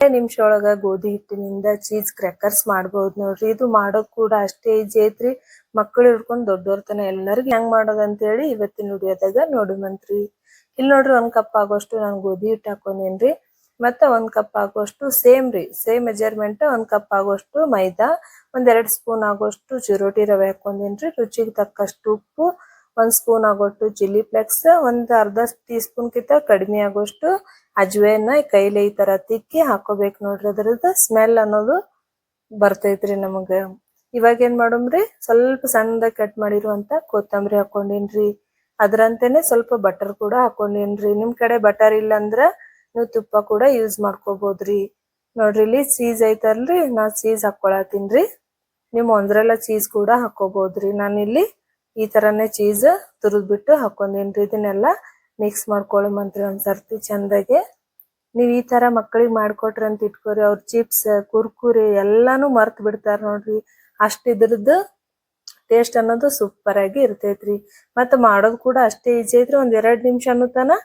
ನಿಮಿಷ ಒಳಗ ಗೋಧಿ ಹಿಟ್ಟಿನಿಂದ ಚೀಸ್ ಕ್ರ್ಯಾಕರ್ಸ್ ಮಾಡಬಹುದು ನೋಡ್ರಿ. ಇದು ಮಾಡೋದ್ ಕೂಡ ಅಷ್ಟೇ ಈಜಿ ಐತ್ರಿ. ಮಕ್ಕಳು ಹಿಡ್ಕೊಂಡ್ ದೊಡ್ಡೋರ್ ತನ ಎಲ್ಲರಿಗೂ ಹೆಂಗ್ ಮಾಡೋದ್ ಅಂತ ಹೇಳಿ ಇವತ್ತಿನ ವಿಡಿಯೋದಾಗ ನೋಡುಮಂತ್ರಿ. ಇಲ್ಲಿ ನೋಡ್ರಿ 1 ಕಪ್ ಆಗೋಷ್ಟು ನಾನು ಗೋಧಿ ಹಿಟ್ಟು ಹಾಕೊಂಡೇನ್ರಿ. ಮತ್ತೆ 1 ಕಪ್ ಆಗೋಷ್ಟು ಸೇಮ್ ಮೆಜರ್ಮೆಂಟ್ 1 ಕಪ್ ಆಗೋಷ್ಟು ಮೈದಾ, 1-2 ಸ್ಪೂನ್ ಆಗೋಷ್ಟು ಚಿರೋಟಿ ರವೆ ಹಾಕೊಂಡೇನ್ರಿ. ರುಚಿಗೆ ತಕ್ಕಷ್ಟು ಉಪ್ಪು, 1 ಸ್ಪೂನ್ ಆಗೋಷ್ಟು ಚಿಲ್ಲಿ ಫ್ಲೇಕ್ಸ್, 1/2 ಟೀ ಸ್ಪೂನ್ ಕಿಂತ ಕಡಿಮೆ ಆಗೋಷ್ಟು ಅಜ್ವೇನ ಕೈಲಿ ಈ ತರ ತಿಕ್ಕಿ ಹಾಕೋಬೇಕು ನೋಡ್ರಿ. ಅದ್ರದ್ದು ಸ್ಮೆಲ್ ಅನ್ನೋದು ಬರ್ತೈತ್ರಿ ನಮಗ. ಇವಾಗ ಏನ್ ಮಾಡೋಮ್ರಿ, ಸ್ವಲ್ಪ ಸಣ್ಣದಾಗಿ ಕಟ್ ಮಾಡಿರುವಂತ ಕೊತ್ತಂಬರಿ ಹಾಕೊಂಡೇನ್ರಿ. ಅದ್ರಂತೆನೆ ಸ್ವಲ್ಪ ಬಟರ್ ಕೂಡ ಹಾಕೊಂಡೇನ್ರಿ. ನಿಮ್ ಕಡೆ ಬಟರ್ ಇಲ್ಲ ಅಂದ್ರ ನೀವು ತುಪ್ಪ ಕೂಡ ಯೂಸ್ ಮಾಡ್ಕೋಬಹುದ್ರಿ. ನೋಡ್ರಿ ಇಲ್ಲಿ ಚೀಸ್ ಐತಲ್ರಿ, ನಾ ಚೀಸ್ ಹಾಕೊಳತೀನ್ರಿ. ನೀವು ಮೊಂದ್ರೆಲ್ಲಾ ಚೀಸ್ ಕೂಡ ಹಾಕೋಬಹುದ್ರಿ. ನಾನಿಲ್ಲಿ ಈ ತರನೇ ಚೀಸ್ ತುರಿದ್ಬಿಟ್ಟು ಹಾಕೊಂಡೇನ್ರಿ. ಇದನ್ನೆಲ್ಲ ಮಿಕ್ಸ್ ಮಾಡ್ಕೊಳ್ಳುಮಂತ್ರಿ ಒಂದ್ಸರ್ತಿ ಚಂದಾಗೆ. ನೀವ್ ಈ ತರ ಮಕ್ಕಳಿಗೆ ಮಾಡ್ಕೊಟ್ರಿ ಅಂತ ಇಟ್ಕೋರಿ, ಅವ್ರ ಚಿಪ್ಸ್ ಕುರ್ಕುರಿ ಎಲ್ಲಾನು ಮರ್ತ್ ಬಿಡ್ತಾರ ನೋಡ್ರಿ. ಅಷ್ಟ್ ಇದ್ರದ್ದು ಟೇಸ್ಟ್ ಅನ್ನೋದು ಸೂಪರ್ ಆಗಿ ಇರ್ತೈತ್ರಿ. ಮತ್ತ ಮಾಡೋದು ಕೂಡ ಅಷ್ಟೇ ಈಜಿ ಐತ್ರಿ. 1-2 ನಿಮಿಷ ಅನ್ನೋತನ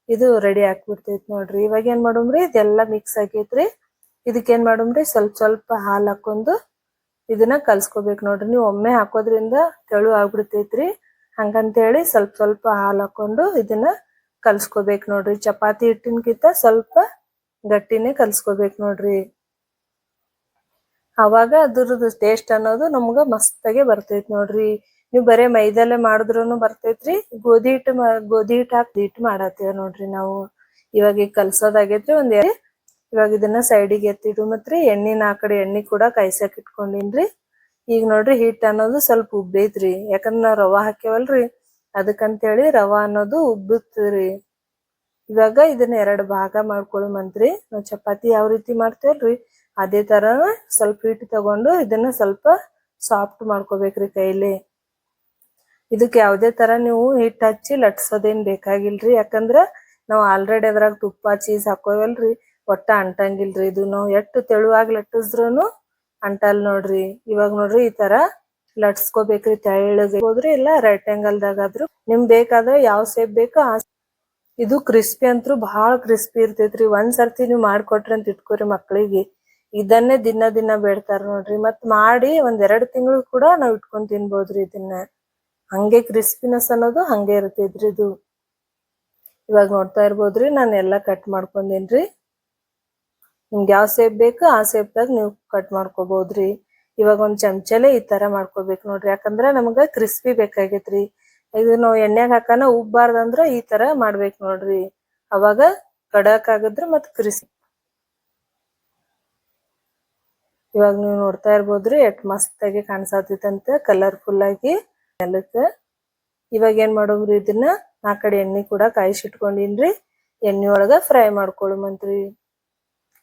ಇದು ರೆಡಿ ಆಗ್ಬಿಡ್ತೈತಿ ನೋಡ್ರಿ. ಇವಾಗ ಏನ್ ಮಾಡೋಮ್ರಿ, ಇದೆಲ್ಲ ಮಿಕ್ಸ್ ಆಗೈತ್ರಿ. ಇದಕ್ಕೇನ್ ಮಾಡೋಮ್ರಿ, ಸ್ವಲ್ಪ ಹಾಲ್ ಹಾಕೊಂಡು ಇದನ್ನ ಕಲ್ಸ್ಕೊಬೇಕು ನೋಡ್ರಿ. ನೀವು ಒಮ್ಮೆ ಹಾಕೋದ್ರಿಂದ ತೆಳು ಆಗ್ಬಿಡ್ತೈತ್ರಿ. ಹಂಗಂತೇಳಿ ಸ್ವಲ್ಪ ಹಾಲ್ ಹಾಕೊಂಡು ಇದನ್ನ ಕಲ್ಸ್ಕೊಬೇಕು ನೋಡ್ರಿ. ಚಪಾತಿ ಹಿಟ್ಟಿನ್ಕಿಂತ ಸ್ವಲ್ಪ ಗಟ್ಟಿನೇ ಕಲ್ಸ್ಕೊಬೇಕು ನೋಡ್ರಿ. ಅವಾಗ ಅದ್ರದ್ದು ಟೇಸ್ಟ್ ಅನ್ನೋದು ನಮ್ಗ ಮಸ್ತಾಗೆ ಬರ್ತೈತಿ ನೋಡ್ರಿ. ನೀವು ಬರೇ ಮೈದಲ್ಲೇ ಮಾಡಿದ್ರೂನು ಬರ್ತೈತ್ರಿ. ಗೋಧಿ ಹಿಟ್ಟು ಹಾಕಿ ಮಾಡತ್ತೇವ ನೋಡ್ರಿ ನಾವು. ಇವಾಗ ಈಗ ಕಲ್ಸೋದಾಗೈತ್ರಿ. ಇವಾಗ ಇದನ್ನ ಸೈಡಿಗೆ ಎತ್ತಿಡು. ಮತ್ರಿ ಎಣ್ಣೆನ ಆ ಕಡೆ ಎಣ್ಣೆ ಕೂಡ ಕಾಯ್ಸಕ್ ಇಟ್ಕೊಂಡಿನ್ರಿ. ಈಗ ನೋಡ್ರಿ ಹಿಟ್ ಅನ್ನೋದು ಸ್ವಲ್ಪ ಉಬ್ಬೈತ್ರಿ. ಯಾಕಂದ್ರ ನಾವ್ ರವಾ ಹಾಕ್ಯವಲ್ರಿ, ಅದಕ್ಕಂತೇಳಿ ರವಾ ಅನ್ನೋದು ಉಬ್ಬುತ್ರಿ. ಇವಾಗ ಇದನ್ನ 2 ಭಾಗ ಮಾಡ್ಕೊಳ್ಳುಮಂತ್ರಿ. ನಾವ್ ಚಪಾತಿ ಯಾವ ರೀತಿ ಮಾಡ್ತೇವಲ್ರಿ ಅದೇ ತರ ಸ್ವಲ್ಪ ಹಿಟ್ಟು ತಗೊಂಡು ಇದನ್ನ ಸ್ವಲ್ಪ ಸಾಫ್ಟ್ ಮಾಡ್ಕೋಬೇಕ್ರಿ ಕೈಲಿ. ಇದಕ್ಕೆ ಯಾವ್ದೇ ತರ ನೀವು ಹಿಟ್ಟು ಹಚ್ಚಿ ಲಟ್ಸೋದೇನ್ ಬೇಕಾಗಿಲ್ರಿ. ಯಾಕಂದ್ರ ನಾವ್ ಆಲ್ರೆಡಿ ಅದ್ರಾಗ ತುಪ್ಪ ಚೀಸ್ ಹಾಕೋವಲ್ರಿ, ಒಟ್ಟ ಅಂಟಂಗಿಲ್ರಿ. ಇದು ನಾವು ಎಷ್ಟು ತೆಳುವಾಗಿ ಲಟ್ಟಿಸಿದ್ರುನು ಅಂಟಲ್ ನೋಡ್ರಿ. ಇವಾಗ ನೋಡ್ರಿ ಈ ತರ ಲಟ್ಸ್ಕೋಬೇಕ್ರಿ. ತೆಳ್ಳಗೆ ಹೋದ್ರಿ ಇಲ್ಲ ರೆಕ್ಟಾಂಗಲ್ ದಾಗಾದ್ರು ನಿಮ್ ಬೇಕಾದ್ರೆ ಯಾವ ಶೇಪ್ ಬೇಕೋ ಇದು ಕ್ರಿಸ್ಪಿ ಅಂತೂ ಬಹಳ ಕ್ರಿಸ್ಪಿ ಇರ್ತೈತ್ರಿ. ಒಂದ್ಸರ್ತಿ ನೀವು ಮಾಡ್ಕೊಟ್ರಿ ಅಂತ ಇಟ್ಕೋರಿ ಮಕ್ಳಿಗೆ, ಇದನ್ನೇ ದಿನ ಬೇಡ್ತಾರ ನೋಡ್ರಿ. ಮತ್ ಮಾಡಿ 1-2 ತಿಂಗಳು ಕೂಡ ನಾವ್ ಇಟ್ಕೊಂಡ್ ತಿನ್ಬೋದ್ರಿ ಇದನ್ನ. ಹಂಗೆ ಕ್ರಿಸ್ಪಿನೆಸ್ ಅನ್ನೋದು ಹಂಗೆ ಇರ್ತೈತ್ರಿ ಇದು. ಇವಾಗ ನೋಡ್ತಾ ಇರ್ಬೋದ್ರಿ, ನಾನು ಎಲ್ಲಾ ಕಟ್ ಮಾಡ್ಕೊಂಡೇನ್ರಿ. ನಿಮ್ಗೆ ಯಾವ ಶೇಪ್ ಬೇಕು ಆ ಶೇಪ್ದಾಗ ನೀವು ಕಟ್ ಮಾಡ್ಕೋಬಹುದ್ರಿ. ಇವಾಗ ಒಂದ್ ಚಮಚಲೆ ಈ ತರ ಮಾಡ್ಕೋಬೇಕು ನೋಡ್ರಿ. ಯಾಕಂದ್ರ ನಮಗ ಕ್ರಿಸ್ಪಿ ಬೇಕಾಗೈತ್ರಿ. ಇದು ನಾವು ಎಣ್ಣೆಗೆ ಹಾಕನ ಉಬ್ಬಾರ್ದಂದ್ರ ಈ ತರ ಮಾಡ್ಬೇಕು ನೋಡ್ರಿ. ಅವಾಗ ಕಡಕ್ ಆಗದ್ರ ಮತ್ ಕ್ರಿಸ್ಪಿ. ಇವಾಗ ನೀವು ನೋಡ್ತಾ ಇರ್ಬೋದ್ರಿ ಎಷ್ಟ್ ಮಸ್ತ್ ಆಗಿ ಕಾಣಿಸತೈತಂತ ಕಲರ್ಫುಲ್ ಆಗಿ ನೆಲಕ್ಕ. ಇವಾಗ ಏನ್ ಮಾಡೋದ್ರಿ, ಇದನ್ನ ಆ ಕಡೆ ಎಣ್ಣೆ ಕೂಡ ಕಾಯಿಸಿಟ್ಕೊಂಡಿನ್ರಿ. ಎಣ್ಣೆ ಒಳಗ ಫ್ರೈ ಮಾಡ್ಕೊಳ್ಳುಮಂತ್ರಿ.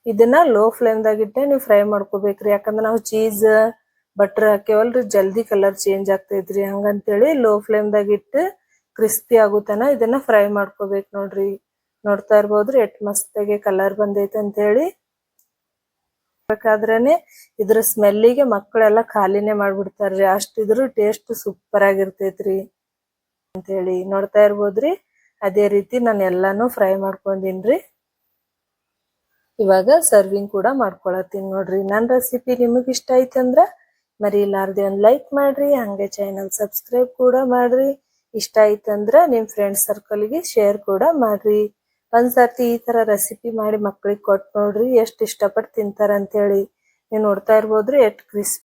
ಇದನ್ನ ಲೋ ಫ್ಲೇಮ್ ದಾಗ ಇಟ್ಟೆ ನೀವು ಫ್ರೈ ಮಾಡ್ಕೋಬೇಕ್ರಿ. ಯಾಕಂದ್ರ ನಾವು ಚೀಸ್ ಬಟರ್ ಹಾಕ್ಯವಲ್ರಿ, ಜಲ್ದಿ ಕಲರ್ ಚೇಂಜ್ ಆಗ್ತೈತ್ರಿ. ಹಂಗಂತೇಳಿ ಲೋ ಫ್ಲೇಮ್ ದಾಗ ಇಟ್ಟು ಕ್ರಿಸ್ಪಿ ಆಗುತನ ಇದನ್ನ ಫ್ರೈ ಮಾಡ್ಕೋಬೇಕು ನೋಡ್ರಿ. ನೋಡ್ತಾ ಇರ್ಬೋದ್ರಿ ಎಷ್ಟ್ ಮಸ್ತಾಗಿ ಕಲರ್ ಬಂದೈತೆ ಅಂತ ಹೇಳಿ. ಬೇಕಾದ್ರೇನೆ ಇದ್ರ ಸ್ಮೆಲ್ಲಿಗೆ ಮಕ್ಕಳೆಲ್ಲ ಖಾಲಿನೇ ಮಾಡ್ಬಿಡ್ತಾರ್ರಿ. ಅಷ್ಟಿದ್ರು ಟೇಸ್ಟ್ ಸೂಪರ್ ಆಗಿರ್ತೈತ್ರಿ ಅಂತ ಹೇಳಿ. ನೋಡ್ತಾ ಇರ್ಬೋದ್ರಿ ಅದೇ ರೀತಿ ನಾನು ಎಲ್ಲಾನು ಫ್ರೈ ಮಾಡ್ಕೊಂಡಿನ್ರಿ. ಇವಾಗ ಸರ್ವಿಂಗ್ ಕೂಡ ಮಾಡ್ಕೊಳತ್ತೀನಿ ನೋಡ್ರಿ. ನನ್ನ ರೆಸಿಪಿ ನಿಮಗ್ ಇಷ್ಟ ಆಯ್ತಂದ್ರ ಮರಿಲಾರ್ದೆ ಒಂದ್ ಲೈಕ್ ಮಾಡ್ರಿ. ಹಂಗೆ ಚಾನಲ್ ಸಬ್ಸ್ಕ್ರೈಬ್ ಕೂಡ ಮಾಡ್ರಿ. ಇಷ್ಟ ಆಯ್ತಂದ್ರ ನಿಮ್ ಫ್ರೆಂಡ್ಸ್ ಸರ್ಕಲ್ಗೆ ಶೇರ್ ಕೂಡ ಮಾಡ್ರಿ. ಒಂದ್ಸರ್ತಿ ಈ ತರ ರೆಸಿಪಿ ಮಾಡಿ ಮಕ್ಳಿಗೆ ಕೊಟ್ಟು ನೋಡ್ರಿ, ಎಷ್ಟ್ ಇಷ್ಟಪಟ್ಟು ತಿಂತಾರ ಅಂತ ಹೇಳಿ. ನೀವು ನೋಡ್ತಾ ಇರ್ಬೋದ್ರಿ ಎಷ್ಟ್ crispy.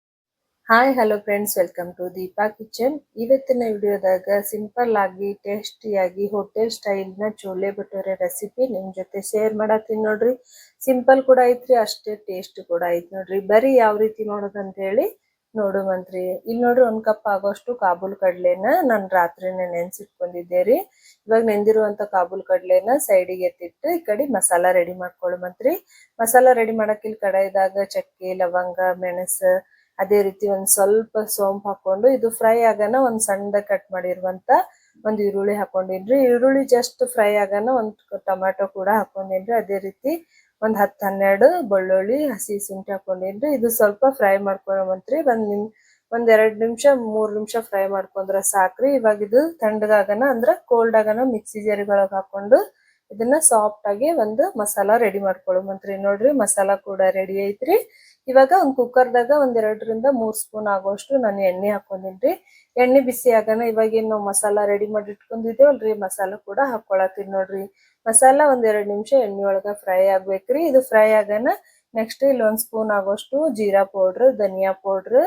Hi hello friends, welcome to Deepa kitchen. ಇವತ್ತಿನ ವಿಡಿಯೋದಾಗ ಸಿಂಪಲ್ ಆಗಿ ಟೇಸ್ಟಿಯಾಗಿ ಹೋಟೆಲ್ ಸ್ಟೈಲ್ ನ ಚೋಲೆ ಭಟೂರೆ ರೆಸಿಪಿ ನಿಮ್ ಜೊತೆ ಶೇರ್ ಮಾಡತ್ತೀನಿ ನೋಡ್ರಿ. ಸಿಂಪಲ್ ಕೂಡ ಐತ್ರಿ, ಅಷ್ಟೇ ಟೇಸ್ಟ್ ಕೂಡ ಐತ್ ನೋಡ್ರಿ. ಬರೀ ಯಾವ ರೀತಿ ಮಾಡೋದಂತ ಹೇಳಿ ನೋಡುವಂತ್ರಿ. ಇಲ್ಲಿ ನೋಡ್ರಿ 1 ಕಪ್ ಆಗೋಷ್ಟು ಕಾಬೂಲ್ ಕಡ್ಲೆನ ನಾನು ರಾತ್ರಿನೇ ನೆನ್ಸಿಟ್ಕೊಂಡಿದ್ದೆ ರೀ. ಇವಾಗ ನೆಂದಿರುವಂತ ಕಾಬೂಲ್ ಕಡ್ಲೆನ ಸೈಡಿಗೆ ಎತ್ತಿಟ್ಟು ಈ ಕಡೆ ಮಸಾಲಾ ರೆಡಿ ಮಾಡ್ಕೊಳ್ಳುವಂತ್ರಿ. ಮಸಾಲಾ ರೆಡಿ ಮಾಡಕ್ ಇಲ್ಲಿ ಕಡಾಯಿದಾಗ ಚಕ್ಕೆ, ಲವಂಗ, ಮೆಣಸು, ಅದೇ ರೀತಿ ಒಂದ್ ಸ್ವಲ್ಪ ಸೋಂಪು ಹಾಕೊಂಡು ಇದು ಫ್ರೈ ಆಗನ ಒಂದ್ ಸಣ್ಣ ಕಟ್ ಮಾಡಿರುವಂತ ಒಂದ್ ಈರುಳ್ಳಿ ಹಾಕೊಂಡಿನ್ರಿ. ಈರುಳ್ಳಿ ಜಸ್ಟ್ ಫ್ರೈ ಆಗನ ಒಂದ್ ಟೊಮ್ಯಾಟೊ ಕೂಡ ಹಾಕೊಂಡಿನ್ರಿ. ಅದೇ ರೀತಿ ಒಂದ್ 10-12 ಬೆಳ್ಳುಳ್ಳಿ, ಹಸಿ ಶುಂಠಿ ಹಾಕೊಂಡಿನ್ರಿ. ಇದು ಸ್ವಲ್ಪ ಫ್ರೈ ಮಾಡ್ಕೊಳ್ಳುವಂತ್ರಿ. 1-2 ನಿಮಿಷ 3 ನಿಮಿಷ ಫ್ರೈ ಮಾಡ್ಕೊಂಡ್ರ ಸಾಕ್ರಿ. ಇವಾಗ ಇದು ತಣ್ಣಗಾಗನ ಅಂದ್ರ ಕೋಲ್ಡ್ ಆಗನ ಮಿಕ್ಸಿ ಜಾರಿಗೊಳಗ್ ಹಾಕೊಂಡು ಇದನ್ನ ಸಾಫ್ಟ್ ಆಗಿ ಒಂದು ಮಸಾಲಾ ರೆಡಿ ಮಾಡ್ಕೊಳ್ಳುವಂತ್ರಿ. ನೋಡ್ರಿ ಮಸಾಲಾ ಕೂಡ ರೆಡಿ ಐತ್ರಿ. ಇವಾಗ ಒಂದ್ ಕುಕ್ಕರ್ದಾಗ ಒಂದ್ 2ರಿಂದ 3 ಸ್ಪೂನ್ ಆಗೋಷ್ಟು ನಾನು ಎಣ್ಣೆ ಹಾಕೊಂಡಿನ್ರಿ. ಎಣ್ಣೆ ಬಿಸಿ ಆಗಾನ ಇವಾಗ ಏನ್ ನಾವು ಮಸಾಲಾ ರೆಡಿ ಮಾಡಿ ಇಟ್ಕೊಂಡಿದ್ದೇವಲ್ರಿ ಮಸಾಲಾ ಕೂಡ ಹಾಕೊಳತ್ತೀನಿ ನೋಡ್ರಿ. ಮಸಾಲಾ ಒಂದ್ 2 ನಿಮಿಷ ಎಣ್ಣೆ ಒಳಗ ಫ್ರೈ ಆಗ್ಬೇಕ್ರಿ. ಇದು ಫ್ರೈ ಆಗಾನ ನೆಕ್ಸ್ಟ್ ಇಲ್ಲಿ 1 ಸ್ಪೂನ್ ಆಗೋಷ್ಟು ಜೀರಾ ಪೌಡ್ರ್, ಧನಿಯಾ ಪೌಡ್ರ್,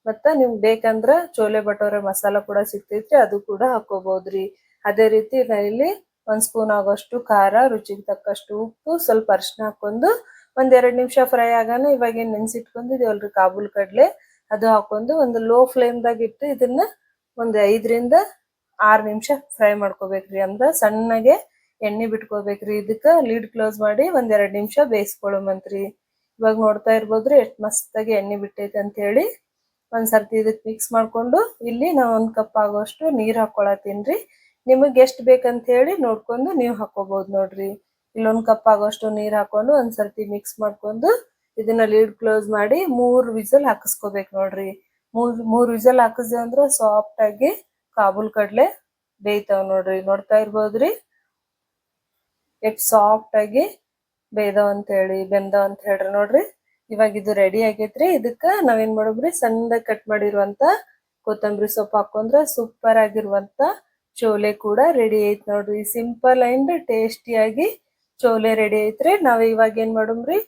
ಮತ್ತ ನಿಮ್ಗ್ ಬೇಕಂದ್ರ ಚೋಲೆ ಭಟೂರೆ ಮಸಾಲಾ ಕೂಡ ಸಿಗ್ತೈತ್ರಿ, ಅದು ಕೂಡ ಹಾಕೋಬಹುದ್ರಿ. ಅದೇ ರೀತಿ ಇಲ್ಲಿ 1 ಸ್ಪೂನ್ ಆಗೋಷ್ಟು ಖಾರ, ರುಚಿಗೆ ತಕ್ಕಷ್ಟು ಉಪ್ಪು, ಸ್ವಲ್ಪ ಅರಿಶಿನ ಹಾಕೊಂಡು ಒಂದ್ 2 ನಿಮಿಷ ಫ್ರೈ ಆಗಾನ ಇವಾಗ ಏನ್ ನೆನ್ಸಿಟ್ಕೊಂಡಿದೇವಲ್ರಿ ಕಾಬೂಲ್ ಕಡ್ಲೆ, ಅದು ಹಾಕೊಂಡು ಒಂದು ಲೋ ಫ್ಲೇಮ್ ದಾಗ ಇಟ್ಟು ಇದನ್ನ ಒಂದ್ 5ರಿಂದ 6 ನಿಮಿಷ ಫ್ರೈ ಮಾಡ್ಕೋಬೇಕ್ರಿ. ಅಂದ್ರ ಸಣ್ಣಗೆ ಎಣ್ಣೆ ಬಿಟ್ಕೋಬೇಕ್ರಿ. ಇದಕ್ಕ ಲೀಡ್ ಕ್ಲೋಸ್ ಮಾಡಿ ಒಂದ್ 2 ನಿಮಿಷ ಬೇಯಿಸ್ಕೊಳ್ಳುವಂತ್ರಿ. ಇವಾಗ ನೋಡ್ತಾ ಇರ್ಬೋದ್ರಿ ಎಷ್ಟ್ ಮಸ್ತಾಗಿ ಎಣ್ಣೆ ಬಿಟ್ಟೈತೆ ಅಂತ ಹೇಳಿ. ಒಂದ್ಸರ್ತಿ ಇದಕ್ ಮಿಕ್ಸ್ ಮಾಡ್ಕೊಂಡು ಇಲ್ಲಿ ನಾ 1 ಕಪ್ ಆಗೋಷ್ಟು ನೀರ್ ಹಾಕೊಳತ್ತೀನ್ರಿ. ನಿಮಗ್ ಎಷ್ಟ್ ಬೇಕಂತ ಹೇಳಿ ನೋಡ್ಕೊಂಡು ನೀವ್ ಹಾಕೋಬಹುದು ನೋಡ್ರಿ. ಇಲ್ಲಿ 1 ಕಪ್ ಆಗೋಷ್ಟು ನೀರ್ ಹಾಕೊಂಡು ಒಂದ್ಸರ್ತಿ ಮಿಕ್ಸ್ ಮಾಡ್ಕೊಂಡು ಇದನ್ನ ಲೀಡ್ ಕ್ಲೋಸ್ ಮಾಡಿ 3 ವಿಸಲ್ ಹಾಕಿಸ್ಕೋಬೇಕು ನೋಡ್ರಿ. ಮೂರ್ ವಿಸಲ್ ಹಾಕಿಸ್ದೆ ಅಂದ್ರ ಸಾಫ್ಟ್ ಆಗಿ ಕಾಬೂಲ್ ಕಡ್ಲೆ ಬೇಯ್ತಾವ್ ನೋಡ್ರಿ. ನೋಡ್ತಾ ಇರ್ಬೋದ್ರಿ ಎಷ್ಟ್ ಸಾಫ್ಟ್ ಆಗಿ ಬೆಂದಾವ್ ಅಂತ ಹೇಳ್ರಿ ನೋಡ್ರಿ. ಇವಾಗ ಇದು ರೆಡಿ ಆಗೈತ್ರಿ. ಇದಕ್ಕ ನಾವೇನ್ ಮಾಡೋಬ್ರಿ ಸಣ್ಣದಾಗಿ ಕಟ್ ಮಾಡಿರುವಂತ ಕೊತ್ತಂಬರಿ ಸೊಪ್ಪು ಹಾಕೊಂಡ್ರ ಸೂಪರ್ ಆಗಿರುವಂತ ಚೋಲೆ ಕೂಡ ರೆಡಿ ಐತ್ ನೋಡ್ರಿ. ಸಿಂಪಲ್ ಅಂಡ್ ಟೇಸ್ಟಿಯಾಗಿ ಚೋಲೆ ರೆಡಿ ಐತ್ರಿ. ನಾವ್ ಇವಾಗ ಏನ್ ಮಾಡೋಮ್ರಿ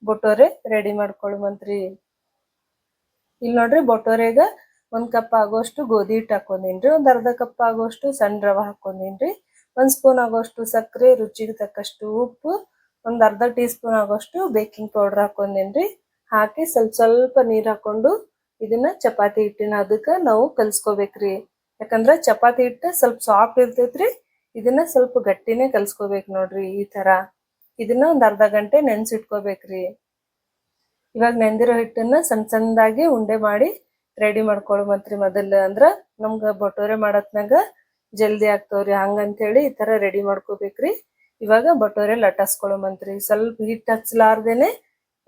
ಬೊಟೋರೆ ರೆಡಿ ಮಾಡ್ಕೊಳ್ಳುವಂತ್ರಿ. ಇಲ್ಲಿ ನೋಡ್ರಿ ಬೊಟೋರೆಗ 1 ಕಪ್ ಆಗೋಷ್ಟು ಗೋಧಿ ಹಿಟ್ಟು ಹಾಕೊಂಡಿನ್ರಿ. ಒಂದ್ ಅರ್ಧ ಕಪ್ ಆಗೋಷ್ಟು ಸಣ್ಣ ರವೆ ಹಾಕೊಂಡಿನ್ರಿ. 1 ಸ್ಪೂನ್ ಆಗೋಷ್ಟು ಸಕ್ಕರೆ, ರುಚಿಗೆ ತಕ್ಕಷ್ಟು ಉಪ್ಪು, ಒಂದ್ ಅರ್ಧ ಟೀ ಸ್ಪೂನ್ ಆಗೋಷ್ಟು ಬೇಕಿಂಗ್ ಪೌಡರ್ ಹಾಕೊಂಡಿನ್ರಿ. ಹಾಕಿ ಸ್ವಲ್ಪ ನೀರ್ ಹಾಕೊಂಡು ಇದನ್ನ ಚಪಾತಿ ಹಿಟ್ಟಿನ ಅದಕ್ಕ ನಾವು ಕಲ್ಸ್ಕೋಬೇಕ್ರಿ. ಯಾಕಂದ್ರ ಚಪಾತಿ ಹಿಟ್ಟು ಸ್ವಲ್ಪ ಸಾಫ್ಟ್ ಇರ್ತೈತ್ರಿ. ಇದನ್ನ ಸ್ವಲ್ಪ ಗಟ್ಟಿನೇ ಕಲ್ಸ್ಕೋಬೇಕ್ ನೋಡ್ರಿ. ಈ ತರ ಇದನ್ನ ಒಂದ್ ಅರ್ಧ ಗಂಟೆ ನೆನ್ಸಿಟ್ಕೋಬೇಕ್ರಿ. ಇವಾಗ ನೆಂದಿರೋ ಹಿಟ್ಟನ್ನ ಸಣ್ಣದಾಗಿ ಉಂಡೆ ಮಾಡಿ ರೆಡಿ ಮಾಡ್ಕೊಳ್ಳುವಂತ್ರಿ. ಮೊದಲು ಅಂದ್ರ ನಮ್ಗ ಬಟೋರೆ ಮಾಡತ್ನಾಗ ಜಲ್ದಿ ಆಗ್ತಾವ್ರಿ. ಹಂಗಂತ ಹೇಳಿ ಈ ತರ ರೆಡಿ ಮಾಡ್ಕೋಬೇಕ್ರಿ. ಇವಾಗ ಬಟೋರೆ ಲಟಸ್ಕೊಳ್ಳುವಂತ್ರಿ. ಸ್ವಲ್ಪ ಹಿಟ್ಟು ಹಚ್ಲಾರ್ದೇನೆ,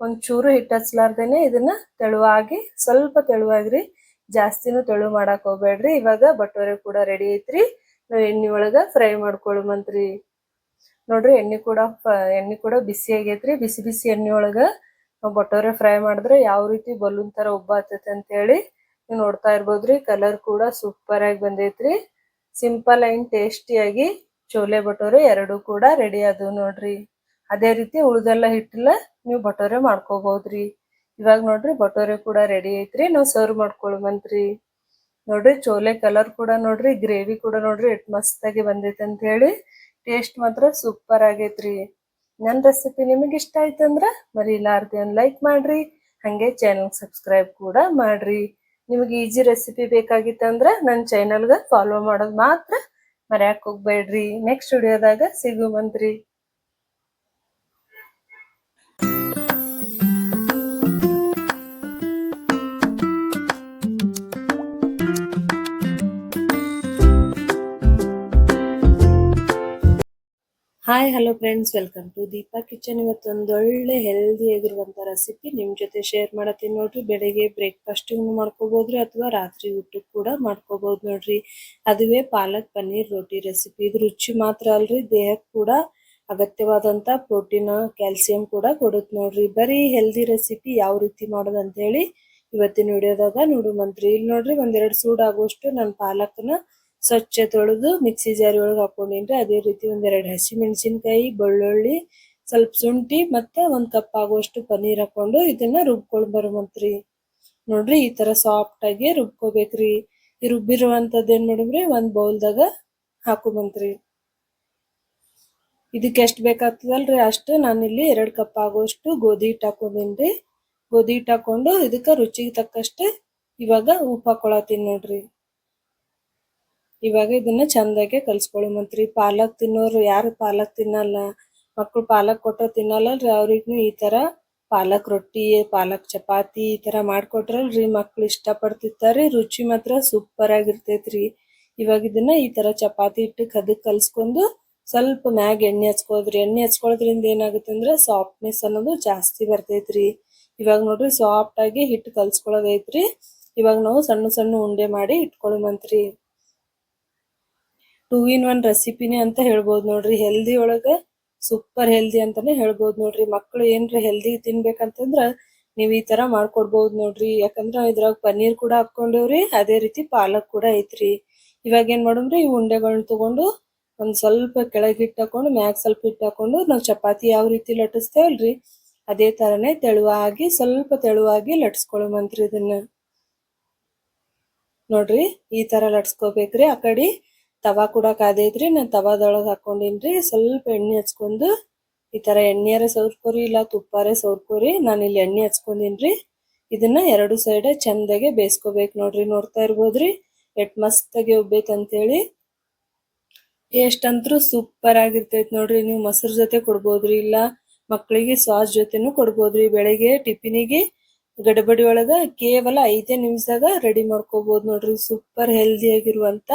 ಒಂಚೂರು ಹಿಟ್ಟು ಹಚ್ಲಾರ್ದೇನೆ ಇದನ್ನ ತೆಳುವಾಗಿ, ಸ್ವಲ್ಪ ತೆಳುವಾಗ್ರಿ, ಜಾಸ್ತಿನೂ ತೆಳು ಮಾಡಾಕ್ ಹೋಗ್ಬೇಡ್ರಿ. ಇವಾಗ ಬಟೋರೆ ಕೂಡ ರೆಡಿ ಐತ್ರಿ. ನಾವ್ ಎಣ್ಣೆ ಒಳಗ ಫ್ರೈ ಮಾಡ್ಕೊಳ್ಳುವಂತ್ರಿ. ನೋಡ್ರಿ ಎಣ್ಣೆ ಕೂಡ ಬಿಸಿ ಆಗೈತ್ರಿ. ಬಿಸಿ ಬಿಸಿ ಎಣ್ಣೆ ಒಳಗ ನಾವು ಬಟೋರೆ ಫ್ರೈ ಮಾಡಿದ್ರೆ ಯಾವ ರೀತಿ ಬಲೂನ್ ತರ ಉಬ್ಬ ಆಗ್ತೈತೆ ಅಂತ ಹೇಳಿ ನೀವು ನೋಡ್ತಾ ಇರ್ಬೋದ್ರಿ. ಕಲರ್ ಕೂಡ ಸೂಪರ್ ಆಗಿ ಬಂದೈತ್ರಿ. ಸಿಂಪಲ್ ಅಂಡ್ ಟೇಸ್ಟಿಯಾಗಿ ಚೋಲೆ ಭಟೂರೆ ಎರಡು ಕೂಡ ರೆಡಿ ಆದವು ನೋಡ್ರಿ. ಅದೇ ರೀತಿ ಉಳ್ದೆಲ್ಲ ಹಿಟ್ಟಲ್ಲ ನೀವು ಭಟೂರೆ ಮಾಡ್ಕೋಬಹುದ್ರಿ. ಇವಾಗ ನೋಡ್ರಿ ಭಟೂರೆ ಕೂಡ ರೆಡಿ ಐತ್ರಿ. ನಾವು ಸರ್ವ್ ಮಾಡ್ಕೊಳ್ಳುವಂತ್ರಿ. ನೋಡ್ರಿ ಚೋಲೆ ಕಲರ್ ಕೂಡ ನೋಡ್ರಿ, ಗ್ರೇವಿ ಕೂಡ ನೋಡ್ರಿ ಎಷ್ಟ್ ಮಸ್ತಾಗಿ ಬಂದೈತೆ ಅಂತ ಹೇಳಿ. ಟೇಸ್ಟ್ ಮಾತ್ರ ಸೂಪರ್ ಆಗೈತ್ರಿ. ನನ್ನ ರೆಸಿಪಿ ನಿಮಗೆ ಇಷ್ಟ ಆಯ್ತಂದ್ರ ಮರಿಲಾರ್ದೆ ಒಂದು ಲೈಕ್ ಮಾಡ್ರಿ. ಹಂಗೆ ಚಾನಲ್ ಸಬ್ಸ್ಕ್ರೈಬ್ ಕೂಡ ಮಾಡ್ರಿ. ನಿಮಗೆ ಈಜಿ ರೆಸಿಪಿ ಬೇಕಾಗಿತ್ತಂದ್ರ ನನ್ನ ಚಾನಲ್ಗ ಫಾಲೋ ಮಾಡೋದು ಮಾತ್ರ ಮರ್ಯಾಕ್ ಹೋಗ್ಬೇಡ್ರಿ. ನೆಕ್ಸ್ಟ್ ವಿಡಿಯೋದಾಗ ಸಿಗುವಂತ್ರಿ. Hi hello friends, welcome to Deepa kitchen. ಇವತ್ತೊಂದು ಒಳ್ಳೆ ಹೆಲ್ದಿ ಆಗಿರುವಂತ ರೆಸಿಪಿ ನಿಮ್ ಜೊತೆ ಶೇರ್ ಮಾಡತ್ತೀನಿ ನೋಡ್ರಿ. ಬೆಳಿಗ್ಗೆ ಬ್ರೇಕ್ಫಾಸ್ಟ್ ಮಾಡ್ಕೋಬಹುದ್ರಿ ಅಥವಾ ರಾತ್ರಿ ಊಟಕ್ಕೆ ಕೂಡ ಮಾಡ್ಕೋಬಹುದು ನೋಡ್ರಿ. ಅದುವೇ ಪಾಲಕ್ ಪನ್ನೀರ್ ರೋಟಿ ರೆಸಿಪಿ. ಇದು ರುಚಿ ಮಾತ್ರ ಅಲ್ರಿ, ದೇಹಕ್ಕೆ ಕೂಡ ಅಗತ್ಯವಾದಂತ ಪ್ರೋಟೀನ್, ಕ್ಯಾಲ್ಸಿಯಂ ಕೂಡ ಕೊಡುತ್ತೆ ನೋಡ್ರಿ. ಬರೀ ಹೆಲ್ದಿ ರೆಸಿಪಿ ಯಾವ ರೀತಿ ಮಾಡೋದು ಅಂತ ಹೇಳಿ ಇವತ್ತಿನ ವಿಡಿಯೋದಾಗ ನೋಡುವಂತ್ರಿ. ಇಲ್ಲಿ ನೋಡ್ರಿ 1-2 ಸೂಡಾಗುವಷ್ಟು ನಾನು ಪಾಲಕ್ನ ಸ್ವಚ್ಛ ತೊಳೆದು ಮಿಕ್ಸಿ ಜಾರಿ ಒಳಗೆ ಹಾಕೊಂಡಿನ್ರಿ. ಅದೇ ರೀತಿ 1-2 ಹಸಿ ಮೆಣಸಿನಕಾಯಿ, ಬೆಳ್ಳುಳ್ಳಿ, ಸ್ವಲ್ಪ ಶುಂಠಿ ಮತ್ತೆ 1 ಕಪ್ ಆಗುವಷ್ಟು ಪನ್ನೀರ್ ಹಾಕೊಂಡು ಇದನ್ನ ರುಬ್ಕೊಂಡ್ ಬರುವಂತ್ರಿ. ನೋಡ್ರಿ ಈ ತರ ಸಾಫ್ಟ್ ಆಗಿ ರುಬ್ಕೋಬೇಕ್ರಿ. ಈ ರುಬ್ಬಿರುವಂತದ್ದು ಏನ್ ಮಾಡಿದ್ರಿ ಒಂದ್ ಬೌಲ್ದಾಗ ಹಾಕೊಂಬಂತ್ರಿ. ಇದಕ್ಕೆ ಎಷ್ಟು ಬೇಕಾಗ್ತದಲ್ರಿ ಅಷ್ಟು ನಾನಿಲ್ಲಿ 2 ಕಪ್ ಆಗುವಷ್ಟು ಗೋಧಿ ಹಿಟ್ಟು ಹಾಕೊಂಡಿನ್ರಿ. ಗೋಧಿ ಹಿಟ್ಟು ಹಾಕೊಂಡು ಇದಕ್ಕ ರುಚಿಗೆ ತಕ್ಕಷ್ಟು ಇವಾಗ ಉಪ್ಪು ಹಾಕೊಳತೀನಿ ನೋಡ್ರಿ. ಇವಾಗ ಇದನ್ನ ಚಂದಾಗೆ ಕಲ್ಸ್ಕೊಳ್ಳುವಂತ್ರಿ. ಪಾಲಕ್ ತಿನ್ನೋರು ಯಾರು ಪಾಲಕ್ ತಿನ್ನಲ್ಲ, ಮಕ್ಕಳು ಪಾಲಕ್ ಕೊಟ್ರೆ ತಿನ್ನಲ್ಲಲ್ರಿ, ಅವ್ರಿಗೂ ಈ ತರ ಪಾಲಕ್ ರೊಟ್ಟಿ, ಪಾಲಕ್ ಚಪಾತಿ ಈ ತರ ಮಾಡ್ಕೊಟ್ರಲ್ರಿ ಮಕ್ಳು ಇಷ್ಟ ಪಡ್ತಿರ್ತಾರ್ರಿ. ರುಚಿ ಮಾತ್ರ ಸೂಪರ್ ಆಗಿರ್ತೈತ್ರಿ. ಇವಾಗ ಇದನ್ನ ಈ ತರ ಚಪಾತಿ ಹಿಟ್ಟು ಅದಕ್ಕೆ ಕಲ್ಸ್ಕೊಂಡು ಸ್ವಲ್ಪ ಮ್ಯಾಗ ಎಣ್ಣೆ ಹಚ್ಕೋದ್ರಿ. ಎಣ್ಣೆ ಹಚ್ಕೊಳ್ಳೋದ್ರಿಂದ ಏನಾಗುತ್ತೆ ಅಂದ್ರೆ ಸಾಫ್ಟ್ನೆಸ್ ಅನ್ನೋದು ಜಾಸ್ತಿ ಬರ್ತೈತ್ರಿ. ಇವಾಗ ನೋಡ್ರಿ ಸಾಫ್ಟ್ ಆಗಿ ಹಿಟ್ಟು ಕಲ್ಸ್ಕೊಳ್ಳೋದೈತ್ರಿ. ಇವಾಗ ನಾವು ಸಣ್ಣ ಸಣ್ಣ ಉಂಡೆ ಮಾಡಿ ಇಟ್ಕೊಳ್ಳುವಂತ್ರಿ. 2 in 1 ರೆಸಿಪಿನೇ ಅಂತ ಹೇಳ್ಬೋದು ನೋಡ್ರಿ. ಹೆಲ್ದಿ ಒಳಗ ಸೂಪರ್ ಹೆಲ್ದಿ ಅಂತಾನೆ ಹೇಳ್ಬೋದು ನೋಡ್ರಿ. ಮಕ್ಳು ಏನ್ರ ಹೆಲ್ದಿ ತಿನ್ಬೇಕಂತಂದ್ರ ನೀವ್ ಈ ತರ ಮಾಡ್ಕೊಡ್ಬಹುದು ನೋಡ್ರಿ. ಯಾಕಂದ್ರ ಇದ್ರಾಗ ಪನ್ನೀರ್ ಕೂಡ ಹಾಕೊಂಡೇವ್ರಿ, ಅದೇ ರೀತಿ ಪಾಲಕ್ ಕೂಡ ಐತ್ರಿ. ಇವಾಗ ಏನ್ ಮಾಡೋಣ್ರಿ, ಈ ಉಂಡೆಗಳನ್ನ ತಗೊಂಡು ಒಂದ್ ಸ್ವಲ್ಪ ಕೆಳಗೆ ಹಿಟ್ಟು ಹಾಕೊಂಡು ಮ್ಯಾಗ್ ಸ್ವಲ್ಪ ಹಿಟ್ಟು ಹಾಕೊಂಡು ನಾವ್ ಚಪಾತಿ ಯಾವ ರೀತಿ ಲಟ್ಟಿಸ್ತೇವಲ್ರಿ ಅದೇ ತರನೇ ತೆಳುವಾಗಿ ಸ್ವಲ್ಪ ತೆಳುವಾಗಿ ಲಟ್ಸ್ಕೊಳ್ಳುವಂತ್ರಿ ಇದನ್ನ. ನೋಡ್ರಿ ಈ ತರ ಲಟ್ಸ್ಕೋಬೇಕ್ರಿ. ಆ ಕಡೆ ತವಾ ಕೂಡ ಕಾದೈತ್ರಿ, ನಾನ್ ತವಾದೊಳಗ್ ಹಾಕೊಂಡಿನ್ರಿ. ಸ್ವಲ್ಪ ಎಣ್ಣೆ ಹಚ್ಕೊಂಡು ಈ ತರ ಎಣ್ಣೆಯಾರ ಸೌರ್ಕೋರಿ ಇಲ್ಲ ತುಪ್ಪಾರೆ ಸೌರ್ಕೋರಿ. ನಾನು ಇಲ್ಲಿ ಎಣ್ಣೆ ಹಚ್ಕೊಂಡಿನ್ರಿ. ಇದನ್ನ ಎರಡು ಸೈಡ್ ಚಂದಾಗೆ ಬೇಯಿಸ್ಕೋಬೇಕು ನೋಡ್ರಿ. ನೋಡ್ತಾ ಇರ್ಬೋದ್ರಿ ಎಷ್ಟ್ ಮಸ್ತಾಗಿ ಉಬ್ಬೈತ್ ಅಂತೇಳಿ. ಟೇಸ್ಟ್ ಅಂತೂ ಸೂಪರ್ ಆಗಿರ್ತೈತ್ ನೋಡ್ರಿ. ನೀವು ಮೊಸರು ಜೊತೆ ಕೊಡ್ಬೋದ್ರಿ, ಇಲ್ಲ ಮಕ್ಕಳಿಗೆ ಸಾಸ್ ಜೊತೆನೂ ಕೊಡ್ಬೋದ್ರಿ. ಬೆಳಿಗ್ಗೆ ಟಿಫಿನಿಗೆ ಗಡಬಡಿ ಒಳಗ ಕೇವಲ 5 ನಿಮಿಷದಾಗ ರೆಡಿ ಮಾಡ್ಕೋಬಹುದು ನೋಡ್ರಿ. ಸೂಪರ್ ಹೆಲ್ದಿ ಆಗಿರುವಂತ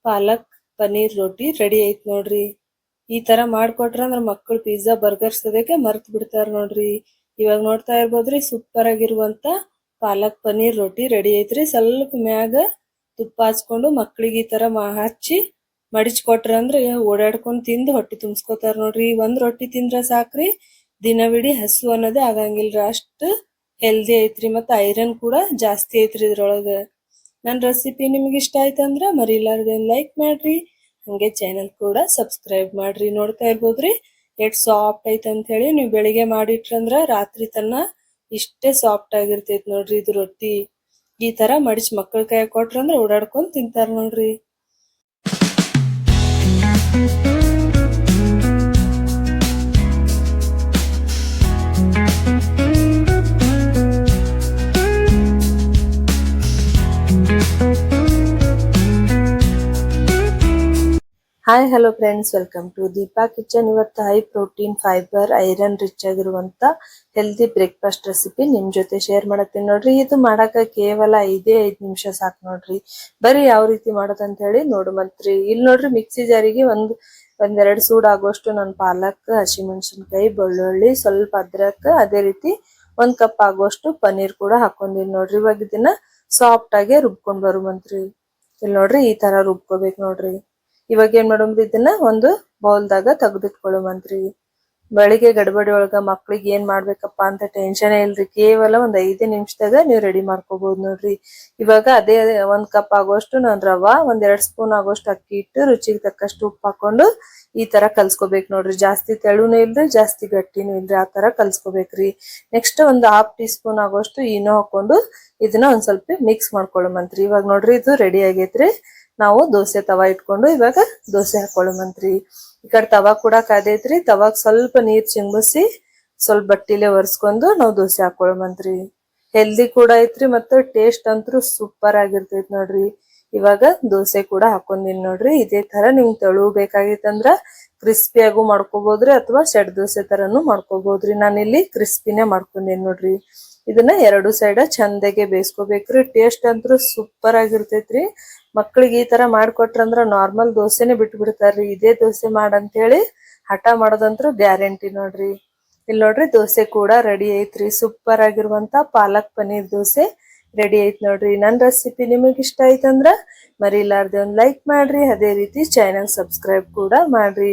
ಪಾಲಕ್ ಪನ್ನೀರ್ ರೋಟಿ ರೆಡಿ ಐತ್ ನೋಡ್ರಿ. ಈ ತರ ಮಾಡ್ಕೊಟ್ರ ಅಂದ್ರ ಮಕ್ಕಳು ಪಿಜ್ಜಾ ಬರ್ಗರ್ ಸದ್ಯಕ್ಕೆ ಮರ್ತ್ ಬಿಡ್ತಾರ ನೋಡ್ರಿ. ಇವಾಗ ನೋಡ್ತಾ ಇರ್ಬೋದ್ರಿ ಸೂಪರ್ ಆಗಿರುವಂತ ಪಾಲಕ್ ಪನ್ನೀರ್ ರೋಟಿ ರೆಡಿ ಐತ್ರಿ. ಸ್ವಲ್ಪ ಮ್ಯಾಗ ತುಪ್ಪ ಹಚ್ಕೊಂಡು ಮಕ್ಕಳಿಗೆ ಈ ತರ ಹಚ್ಚಿ ಮಡಿಚ್ ಕೊಟ್ರ ಅಂದ್ರೆ ಓಡಾಡ್ಕೊಂಡ್ ತಿಂದು ಹೊಟ್ಟಿ ತುಂಬಿಸ್ಕೊತಾರ ನೋಡ್ರಿ. ಒಂದ್ ರೊಟ್ಟಿ ತಿಂದ್ರ ಸಾಕ್ರಿ, ದಿನವಿಡೀ ಹಸು ಅನ್ನೋದೇ ಆಗಂಗಿಲ್ರಿ. ಅಷ್ಟು ಹೆಲ್ದಿ ಐತ್ರಿ, ಮತ್ತ ಐರನ್ ಕೂಡ ಜಾಸ್ತಿ ಐತ್ರಿ ಇದ್ರೊಳಗ. ನನ್ನ ರೆಸಿಪಿ ನಿಮ್ಗೆ ಇಷ್ಟ ಆಯ್ತಂದ್ರ ಮರಿಲಾರ್ದೆ ಲೈಕ್ ಮಾಡ್ರಿ, ಹಂಗೆ ಚಾನೆಲ್ ಕೂಡ ಸಬ್ಸ್ಕ್ರೈಬ್ ಮಾಡ್ರಿ. ನೋಡ್ತಾ ಇರ್ಬೋದ್ರಿ ಎಷ್ಟ್ ಸಾಫ್ಟ್ ಐತ್ ಅಂತ ಹೇಳಿ. ನೀವು ಬೆಳಿಗ್ಗೆ ಮಾಡಿಟ್ರಂದ್ರ ರಾತ್ರಿ ತನ ಇಷ್ಟೇ ಸಾಫ್ಟ್ ಆಗಿರ್ತೈತ್ ನೋಡ್ರಿ ಇದು ರೊಟ್ಟಿ. ಈ ತರ ಮಡಿಚ್ ಮಕ್ಕಳ ಕೈ ಕೊಟ್ರಂದ್ರ ಓಡಾಡ್ಕೊಂಡ್ ತಿಂತಾರ ನೋಡ್ರಿ. Hi hello friends, welcome to Deepa kitchen. ಇವತ್ತು high protein fibre iron rich ಆಗಿರುವಂತ ಹೆಲ್ದಿ ಬ್ರೇಕ್ಫಾಸ್ಟ್ ರೆಸಿಪಿ ನಿಮ್ ಜೊತೆ ಶೇರ್ ಮಾಡತ್ತೀನಿ ನೋಡ್ರಿ. ಇದು ಮಾಡಾಕ ಕೇವಲ 5 ನಿಮಿಷ ಸಾಕು ನೋಡ್ರಿ. ಬರೀ ಯಾವ ರೀತಿ ಮಾಡೋದಂತ ಹೇಳಿ ನೋಡುವಂತ್ರಿ. ಇಲ್ಲಿ ನೋಡ್ರಿ ಮಿಕ್ಸಿ ಜಾರಿಗೆ ಒಂದೆರಡು ಸೂಡ್ ಆಗೋಷ್ಟು ನಾನು ಪಾಲಕ್, ಹಸಿಮೆಣಸಿನಕಾಯಿ, ಬೆಳ್ಳುಳ್ಳಿ, ಸ್ವಲ್ಪ ಅದ್ರಕ್, ಅದೇ ರೀತಿ 1 ಕಪ್ ಆಗೋಷ್ಟು ಪನ್ನೀರ್ ಕೂಡ ಹಾಕೊಂಡಿನಿ ನೋಡ್ರಿ. ಇವಾಗ ಇದನ್ನ ಸಾಫ್ಟ್ ಆಗಿ ರುಬ್ಕೊಂಡ್ ಬರುವಂತ್ರಿ. ಇಲ್ಲಿ ನೋಡ್ರಿ ಈ ತರ ರುಬ್ಕೋಬೇಕು ನೋಡ್ರಿ. ಇವಾಗ ಏನ್ ಮಾಡೋಣ್ರಿ, ಇದನ್ನ ಒಂದು ಬೌಲ್ದಾಗ ತೆಗೆದಿಟ್ಕೊಳ್ಳುವಂತ್ರಿ. ಬೆಳಿಗ್ಗೆ ಗಡಬಡಿ ಒಳಗ ಮಕ್ಳಿಗೆ ಏನ್ ಮಾಡ್ಬೇಕಪ್ಪ ಅಂತ ಟೆನ್ಷನ್ ಇಲ್ರಿ. ಕೇವಲ ಒಂದ್ 5 ನಿಮಿಷದಾಗ ನೀವು ರೆಡಿ ಮಾಡ್ಕೋಬಹುದು ನೋಡ್ರಿ. ಇವಾಗ ಅದೇ 1 ಕಪ್ ಆಗೋಷ್ಟು ನಾನ್ ರವಾ, 1-2 ಸ್ಪೂನ್ ಆಗೋಷ್ಟು ಅಕ್ಕಿ ಹಿಟ್ಟು, ರುಚಿಗೆ ತಕ್ಕಷ್ಟು ಉಪ್ಪು ಹಾಕೊಂಡು ಈ ತರ ಕಲ್ಸ್ಕೋಬೇಕು ನೋಡ್ರಿ. ಜಾಸ್ತಿ ತೆಳುನು ಇಲ್ರಿ, ಜಾಸ್ತಿ ಗಟ್ಟಿನೂ ಇಲ್ರಿ, ಆ ತರ ಕಲ್ಸ್ಕೋಬೇಕ್ರಿ. ನೆಕ್ಸ್ಟ್ ಒಂದು 1/2 ಟೀ ಸ್ಪೂನ್ ಆಗೋಷ್ಟು ಈನೋ ಹಾಕೊಂಡು ಇದನ್ನ ಒಂದ್ ಸ್ವಲ್ಪ ಮಿಕ್ಸ್ ಮಾಡ್ಕೊಳ್ಳುವಂತ್ರಿ. ಇವಾಗ ನೋಡ್ರಿ ಇದು ರೆಡಿ ಆಗೈತ್ರಿ. ನಾವು ದೋಸೆ ತವಾ ಇಟ್ಕೊಂಡು ಇವಾಗ ದೋಸೆ ಹಾಕೊಳ್ಳುವಂತ್ರಿ. ಈ ಕಡೆ ತವಾ ಕೂಡ ಕಾದೈತ್ರಿ. ತವಾಗ್ ಸ್ವಲ್ಪ ನೀರ್ ಚಿಂಬಿಸಿ ಸ್ವಲ್ಪ ಬಟ್ಟಿಲೆ ಒರೆಸ್ಕೊಂಡು ನಾವು ದೋಸೆ ಹಾಕೊಳ್ಳುವಂತ್ರಿ. ಹೆಲ್ದಿ ಕೂಡ ಐತ್ರಿ, ಮತ್ತೆ ಟೇಸ್ಟ್ ಅಂತೂ ಸೂಪರ್ ಆಗಿರ್ತೈತ್ ನೋಡ್ರಿ. ಇವಾಗ ದೋಸೆ ಕೂಡ ಹಾಕೊಂಡಿನಿ ನೋಡ್ರಿ. ಇದೇ ತರ ನಿಮ್ಗೆ ತೆಳು ಬೇಕಾಗಿತ್ತಂದ್ರ ಕ್ರಿಸ್ಪಿಯಾಗೂ ಮಾಡ್ಕೋಬಹುದ್ರಿ, ಅಥವಾ ಸೆಟ್ ದೋಸೆ ತರನು ಮಾಡ್ಕೋಬಹುದ್ರಿ. ನಾನಿಲ್ಲಿ ಕ್ರಿಸ್ಪಿನೇ ಮಾಡ್ಕೊಂಡೇನಿ ನೋಡ್ರಿ. ಇದನ್ನ ಎರಡು ಸೈಡ ಚಂದಾಗೆ ಬೇಯಿಸ್ಕೋಬೇಕ್ರಿ. ಟೇಸ್ಟ್ ಅಂತೂ ಸೂಪರ್ ಆಗಿರ್ತೈತ್ರಿ. ಮಕ್ಳಿಗೆ ಈ ತರ ಮಾಡ್ಕೊಟ್ರಂದ್ರ ನಾರ್ಮಲ್ ದೋಸೆನೆ ಬಿಟ್ಟು ಬಿಡ್ತಾರ್ರಿ. ಇದೇ ದೋಸೆ ಮಾಡಂತ ಹೇಳಿ ಹಠ ಮಾಡೋದಂತ್ರು ಗ್ಯಾರಂಟಿ ನೋಡ್ರಿ. ಇಲ್ಲಿ ನೋಡ್ರಿ ದೋಸೆ ಕೂಡ ರೆಡಿ ಐತ್ರಿ. ಸೂಪರ್ ಆಗಿರುವಂತ ಪಾಲಕ್ ಪನ್ನೀರ್ ದೋಸೆ ರೆಡಿ ಐತ್ ನೋಡ್ರಿ. ನನ್ ರೆಸಿಪಿ ನಿಮಗ್ ಇಷ್ಟ ಆಯ್ತಂದ್ರ ಮರಿಲಾರ್ದೆ ಒಂದ್ ಲೈಕ್ ಮಾಡ್ರಿ, ಅದೇ ರೀತಿ ಚಾನೆಲ್ ಸಬ್ಸ್ಕ್ರೈಬ್ ಕೂಡ ಮಾಡ್ರಿ.